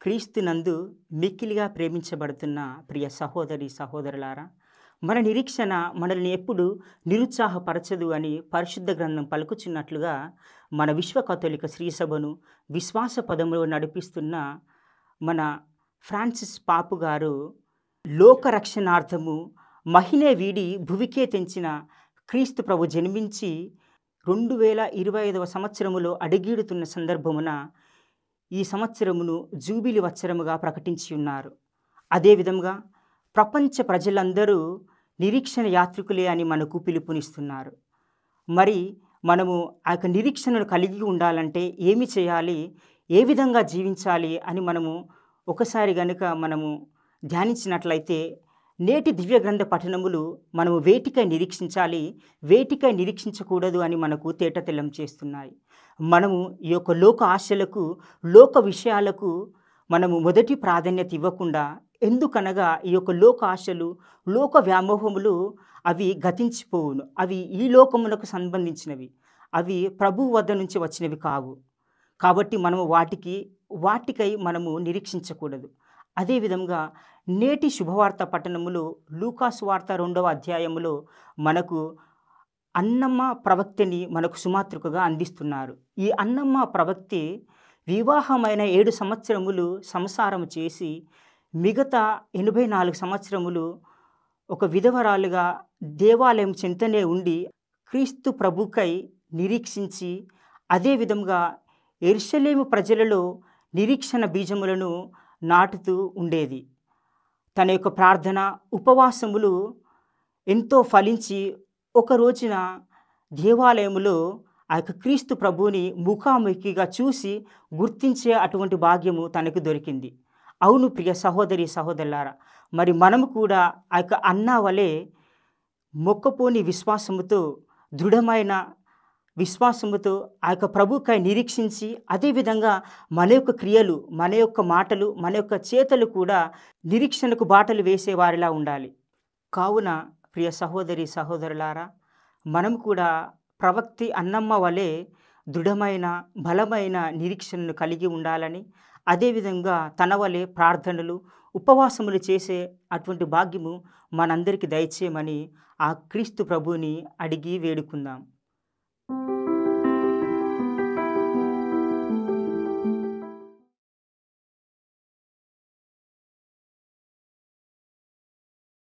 క్రీస్తునందు మిక్కిలిగా ప్రేమించబడుతున్న ప్రియ సహోదరి సహోదరులారా, మన నిరీక్షణ మనల్ని ఎప్పుడు నిరుత్సాహపరచదు అని పరిశుద్ధ గ్రంథం పలుకుచున్నట్లుగా మన విశ్వ కథోలిక శ్రీసభను విశ్వాస పదములో నడిపిస్తున్న మన ఫ్రాన్సిస్ పాపు గారు లోకరక్షణార్థము మహినే వీడి భువికే తెంచిన క్రీస్తు ప్రభు జన్మించి 2025వ సంవత్సరములో అడుగీడుతున్న సందర్భమున ఈ సంవత్సరమును జూబిలి వత్సరముగా ప్రకటించి ఉన్నారు. అదేవిధంగా ప్రపంచ ప్రజలందరూ నిరీక్షణ యాత్రికులే అని మనకు పిలుపునిస్తున్నారు. మరి మనము ఆ యొక్క నిరీక్షణను కలిగి ఉండాలంటే ఏమి చేయాలి, ఏ విధంగా జీవించాలి అని మనము ఒకసారి గనుక మనము ధ్యానించినట్లయితే నేటి దివ్య గ్రంథ పఠనములు మనము వేటికై నిరీక్షించాలి, వేటికై నిరీక్షించకూడదు అని మనకు తేటతెల్లం చేస్తున్నాయి. మనము ఈ యొక్క లోక ఆశలకు, లోక విషయాలకు మనము మొదటి ప్రాధాన్యత ఇవ్వకుండా, ఎందుకనగా ఈ యొక్క లోక ఆశలు, లోక వ్యామోహములు అవి గతించిపోవును. అవి ఈ లోకమునకు సంబంధించినవి, అవి ప్రభువు వద్ద నుంచి వచ్చినవి కావు. కాబట్టి మనము వాటికై మనము నిరీక్షించకూడదు. అదేవిధంగా నేటి శుభవార్త పట్టణములో లూకాసు వార్త 2వ అధ్యాయములో మనకు అన్నమ్మ ప్రవక్తని మనకు సుమాతృకగా అందిస్తున్నారు. ఈ అన్నమ్మ ప్రవక్తి వివాహమైన 7 సంవత్సరములు సంసారము చేసి మిగతా 84 సంవత్సరములు ఒక విధవరాలుగా దేవాలయం చెంతనే ఉండి క్రీస్తు ప్రభుకై నిరీక్షించి, అదేవిధంగా యెరూషలేము ప్రజలలో నిరీక్షణ బీజములను నాటుతూ ఉండేది. తన యొక్క ప్రార్థన, ఉపవాసములు ఎంతో ఫలించి ఒక రోజున దేవాలయములో ఆ యొక్క క్రీస్తు ప్రభువుని ముఖాముఖిగా చూసి గుర్తించే అటువంటి భాగ్యము తనకు దొరికింది. అవును ప్రియ సహోదరి సహోదరులారా, మరి మనము కూడా ఆ యొక్క అన్నా వలె మొక్కపోని విశ్వాసముతో, దృఢమైన విశ్వాసముతో ఆ యొక్క ప్రభుకై నిరీక్షించి, అదేవిధంగా మన యొక్క క్రియలు, మన యొక్క మాటలు, మన యొక్క చేతలు కూడా నిరీక్షణకు బాటలు వేసేవారిలా ఉండాలి. కావున ప్రియ సహోదరి సహోదరులారా, మనం కూడా ప్రవక్తి అన్నమ్మ వలె దృఢమైన, బలమైన నిరీక్షణను కలిగి ఉండాలని, అదేవిధంగా తన వలె ప్రార్థనలు, ఉపవాసములు చేసే అటువంటి భాగ్యము మనందరికీ దయచేయమని ఆ క్రీస్తు ప్రభువుని అడిగి వేడుకుందాం.